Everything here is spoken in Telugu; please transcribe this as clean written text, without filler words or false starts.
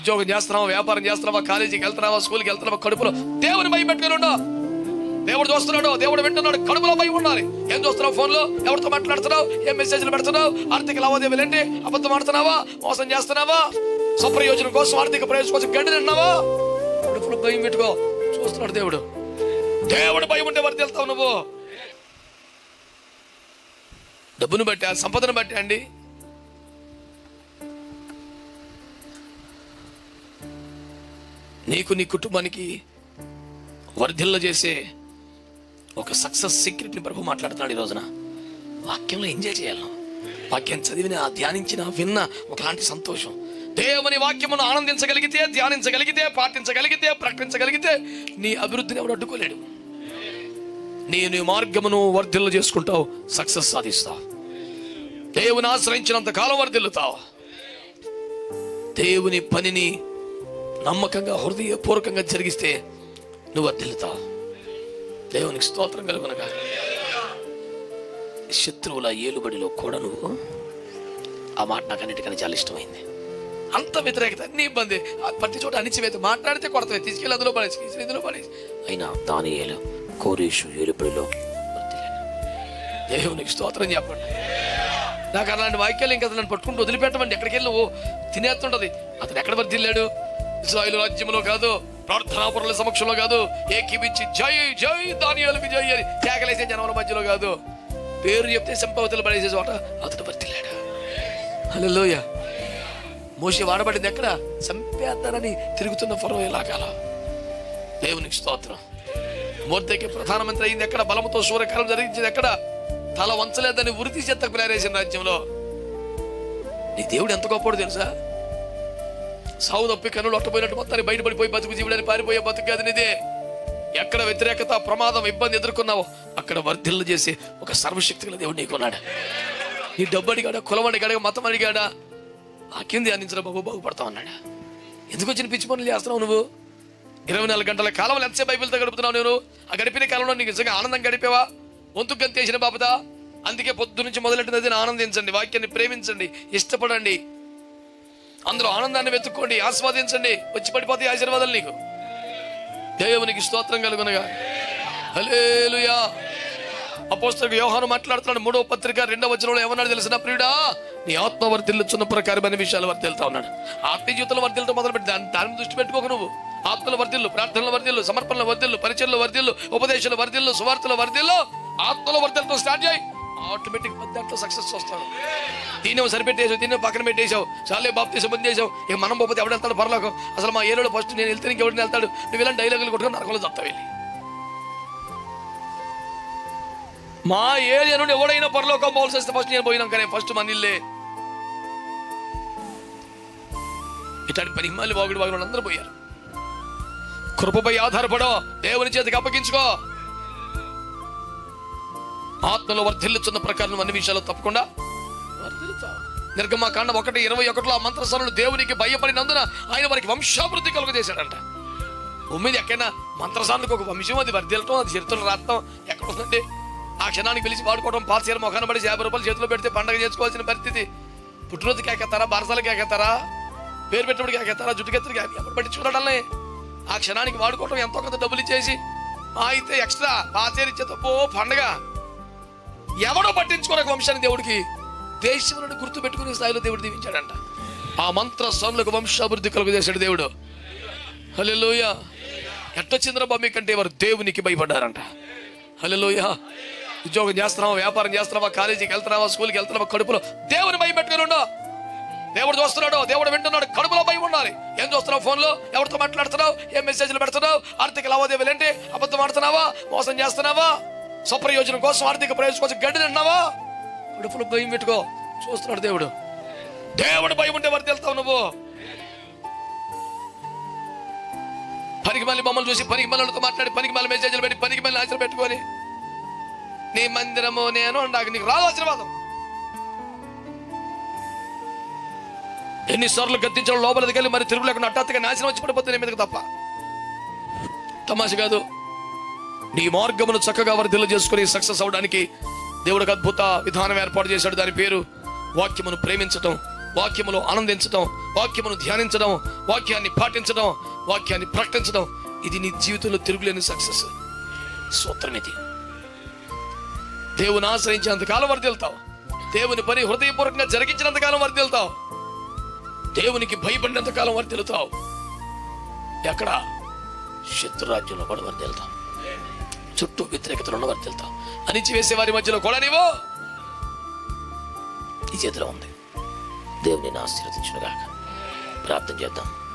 ఉద్యోగం చేస్తున్నావా, వ్యాపారం చేస్తున్నావా, కాలేజీకి వెళ్తున్నావా, స్కూల్కి వెళ్తున్నావా, కడుపులో దేవుని భయం పెట్టుకుని ఉండో. దేవుడు చూస్తున్నాడు, దేవుడు వింటున్నాడు, కడుపులో భయం ఉండాలి. ఏం చూస్తున్నావు? ఫోన్లో ఎవరితో మాట్లాడుతున్నావు? ఏం మెసేజ్లు పెడుతున్నావు? ఆర్థిక లావాదేవీలు ఏంటి? అబద్ధం ఆడుతున్నావా? మోసం చేస్తున్నావా? స్వప్రయోజనం కోసం, ఆర్థిక ప్రయోజనం కోసం గడ్డి తింటున్నావా? కడుపులో భయం పెట్టుకో. చూస్తున్నాడు దేవుడు. దేవుడు భయం ఉంటే వర్ధిల్లుతావు నువ్వు. డబ్బును బట్టి, సంపదను బట్టి అండి. నీకు నీ కుటుంబానికి వర్ధిల్ల చేసే ఒక సక్సెస్ సీక్రెట్ని ప్రభు మాట్లాడుతున్నాడు ఈ రోజున. వాక్యంలో ఎంజాయ్ చేయాలి. వాక్యం చదివిన, ధ్యానించిన, విన్న ఒకలాంటి సంతోషం. దేవుని వాక్యమును ఆనందించగలిగితే, ధ్యానించగలిగితే, పాటించగలిగితే, ప్రకటించగలిగితే నీ అభివృద్ధిని ఎవరు అడ్డుకోలేడు. నీ మార్గమును వర్ధిల్ల చేసుకుంటావు, సక్సెస్ సాధిస్తావు. దేవుని ఆశ్రయించినంత కాలం వర్ధిల్లుతావు. దేవుని పనిని నమ్మకంగా, హృదయపూర్వకంగా జరిగిస్తే నువ్వు వర్ధిల్లుతావు. దేవునికి స్తోత్రం కలుగునగా. శత్రువుల ఏలుబడిలో కూడా నువ్వు, ఆ మాట నాకు అన్నిటికన్నా చాలా ఇష్టమైంది. అంత వ్యతిరేకత, అన్ని ఇబ్బంది, ప్రతి చోట అణిచివేత, మాట్లాడితే కొడతాయి, తీసుకెళ్ళి అందులో పడేసి, ఇందులో పడేసి, అయినా దానియేలు కోరేషు ఏలుబడిలో వర్ధిల్లాడు. దేవునికి స్తోత్రం చెప్పండి. నాకు అలాంటి వాక్యాలు ఇంకా నన్ను పట్టుకుంటూ వదిలిపెట్టమండి. ఎక్కడికి వెళ్ళి నువ్వు తినేస్తుంటది. అతను ఎక్కడ వర్ధిల్లాడు? ఇశ్రాయేలు రాజ్యంలో కాదు, ప్రార్థనాపరుల సమక్షంలో కాదు, ఏకీపించి జై జై దానియేలుకి జై అని కేకలేసే జనముల మధ్యలో కాదు, పేరు చెప్తే సంపవతలు పడేసే చోట అతడు వర్ధిల్లాడు. హల్లెలూయా. మోషే వాడబడింది ఎక్కడ? సంపేద్దారని తిరుగుతున్న ఫరో ఇలాకాలో. దేవునికి స్తోత్రం. మొర్దెకై ప్రధానమంత్రి అయింది ఎక్కడ? బలముతో సూర్యకాలం జరిగించింది ఎక్కడ? తల వంచలేదని ఉరితి చెత్తకు ప్రేరేసిన రాజ్యంలో. నీ దేవుడు ఎంత గొప్పడు తెలుసా? సావు తప్పి కన్నులు అట్టపోయినట్టు మొత్తాన్ని బయటపడిపోయి బతుకు జీవుడని పారిపోయే బతుకు అది నీదే. ఎక్కడ వ్యతిరేకత, ప్రమాదం, ఇబ్బంది ఎదుర్కొన్నావో అక్కడ వర్ధిల్లు చేసి ఒక సర్వశక్తి గల దేవుడు నీకున్నాడు. నీ డబ్బు అడిగాడా, కులం అడిగాడా, మతం అడిగాడా? ఆ కింది అందించిన బాగుపడతావు అన్నాడు. ఎందుకు వచ్చిన పిచ్చి పనులు చేస్తున్నావు నువ్వు? 24 గంటల కాలంలో ఎంతసేపు బైబిల్తో గడుపుతున్నావు నేను? ఆ గడిపిన కాలంలో నీకు నిజంగా ఆనందం గడిపేవా? వంతుకు గంతేసిన బాపదా? అందుకే పొద్దు నుంచి మొదలెట్టినది ఆనందించండి, వాక్యాన్ని ప్రేమించండి, ఇష్టపడండి, అందులో ఆనందాన్ని వెతుక్కోండి, ఆస్వాదించండి. వచ్చి పడిపోతాయి ఆశీర్వాదాలు నీకు. దేవునికి స్తోత్రం కలుగునగా. హల్లెలూయా. అపోస్తలుడు యోహాను మాట్లాడుతున్నాడు 3వ పత్రిక 2వ వచనంలో ఏమన్నాడు తెలిసిన? ప్రియుడా, నీ ఆత్మ వర్ధిల్లుచున్న ప్రకారమైన విషయాలు వర్ధిల్లుతా ఉన్నాడు. ఆత్మీయ జీవితంలో వర్ధిల్లుతో మొదలుపెట్టి దాని దృష్టి పెట్టుకోక నువ్వు. ఆత్మల వర్ధిల్లు, ప్రార్థనల వర్ధిల్లు, సమర్పణల వర్ధిల్లు, పరిచయల వర్ధిల్లు, ఉపదేశాల వర్ధిల్లు, సువార్తల వర్ధిల్లు, ఆత్మల వర్ధిల్లుతో స్టార్ట్ చేయి. ఆటోమేటిక్ దాంట్లో సక్సెస్ వస్తాడు. దీన్ని సరిపెట్టేసావు, దీన్ని పక్కన పెట్టేసావు, చాలే బాప్తీసం బంద్ చేసావు. ఇక మనం పోతే ఎవడు వెళ్తాడు పరలోకం? అసలు మా ఏరియాలో ఫస్ట్ నేను వెళ్తే ఇంకెవడిని వెళ్తాడు? నువ్వు ఇలాంటి డైలాగులు కొట్టుకుని నరకంలో చెప్తావు వెళ్ళి. మా ఏరియా నుండి ఎవడైనా పరలోకం పోవాల్సి వస్తే ఫస్ట్ నేను పోయినాం, కానీ ఫస్ట్ మన ఇల్లే. ఇట్లాంటి పరిమాణాలు వాగుడు అందరూ పోయారు. కృపపై ఆధారపడో, దేవుని చేతికి అప్పగించుకో. ఆత్మలో వర్ధిల్లుచున్న ప్రకారం అన్ని విషయాలు తప్పకుండా వర్ధిల్లుతావు. నిర్గమకాండం 1:21 ఆ మంత్రసానులు దేవునికి భయపడినందున ఆయన వారికి వంశాభివృద్ధి కలుగజేశాడంట. భూమి మీద ఎక్కడైనా మంత్రసానులకు ఒక వంశం, అది వర్ధిల్లటం, అది చరిత్రలు రాస్తాం ఎక్కడ ఉందండి? ఆ క్షణానికి పిలిచి వాడుకోవడం, పాతచీర మొఖాన్ని పడి 50 రూపాయలు చేతిలో పెడితే పండగ చేసుకోవాల్సిన పరిస్థితి. పుట్టినరోజుకి ఎక్కేస్తారా, బారసాలకి ఎక్కేస్తారా, పేరు పెట్టినప్పటికి ఎక్కేస్తారా, జుట్టుకెత్తరికి ఎప్పుడు పట్టించుకున్నాడల్ని. ఆ క్షణానికి వాడుకోవడం, ఎంతో కొంత డబ్బులు ఇచ్చేసి అయితే ఎక్స్ట్రా పాతచీర ఇచ్చే తప్పో పండగ. ఎవడో పట్టించుకోలేక వంశాన్ని దేవుడికి దేశంలో గుర్తు పెట్టుకునే స్థాయిలో దేవుడు దీవించాడంట. ఆ మంత్రసానులకు వంశాభివృద్ధి కలుగజేశాడు దేవుడు. హల్లెలూయా. ఎట్టొచ్చింద్ర మీకంటే వారు దేవునికి భయపడ్డారంట. హల్లెలూయా. ఉద్యోగం చేస్తున్నావా, వ్యాపారం చేస్తున్నావా, కాలేజీకి వెళ్తున్నావా, స్కూల్కి వెళ్తున్నావా, కడుపులో దేవుని భయం పెట్టుకుని ఉండో. దేవుడు చూస్తున్నాడు, దేవుడు వింటున్నాడు, కడుపులో భయం ఉండాలి. ఏం చూస్తున్నావు? ఫోన్లో ఎవరితో మాట్లాడుతున్నావు? ఏం మెసేజ్లు పెడుతున్నావు? ఆర్థిక లావాదేవీలు ఏంటి? అబద్ధం ఆడుతున్నావా? మోసం చేస్తున్నావా? స్వప్రయోజనం కోసం, ఆర్థిక ప్రయోజనం కోసం గడ్డి తింటున్నావా? కడుపులో భయం పెట్టుకో. చూస్తున్నాడు దేవుడు. దేవుడు భయం ఉంటే వర్ధిల్లుతావు నువ్వు. పనికి మళ్ళీ బొమ్మలు చూసి, పనికి మళ్ళతో మాట్లాడి, పనికి మళ్ళీ మెసేజ్లు పెట్టి, పనికి మళ్ళీ ఆశలు పెట్టుకొని నీ మందిరము నేను నాకు నీకు రాదు ఆశీర్వాదం. ఎన్నిసార్లు గద్దించడం లోపలికి వెళ్ళి మరి తిరుగు లేకుండా హఠాత్తుగా నాశనం వచ్చి పడిపోతే నీ మీదకి తప్ప తమాష కాదు. నీ మార్గమును చక్కగా వర్ధిల్లు చేసుకుని సక్సెస్ అవడానికి దేవుడికి అద్భుత విధానం ఏర్పాటు చేశాడు. దాని పేరు వాక్యమును ప్రేమించటం, వాక్యములో ఆనందించడం, వాక్యమును ధ్యానించడం, వాక్యాన్ని పాటించడం, వాక్యాన్ని ప్రకటించడం, ఇది నీ జీవితంలో తిరుగులేని సక్సెస్. సూత్రం ఇది. దేవుని ఆశ్రయించినంతకాలం వర్ధిల్తావు. దేవుని పని హృదయపూర్వకంగా జరిగించినంతకాలం వర్ధిల్తావు. దేవునికి భయపడినంతకాలం వర్ధిల్తావు. ఎక్కడ? శత్రురాజ్యంలో కూడా వర్ధిల్తావు. చుట్టూ వ్యతిరేకతలను వర్ధిల్తావు. అణిచివేసే వారి మధ్యలో కూడా నీవు ఈ చేతిలో ఉంది. దేవుని ఆశీర్వదించునుగాక. ప్రార్థన చేద్దాం.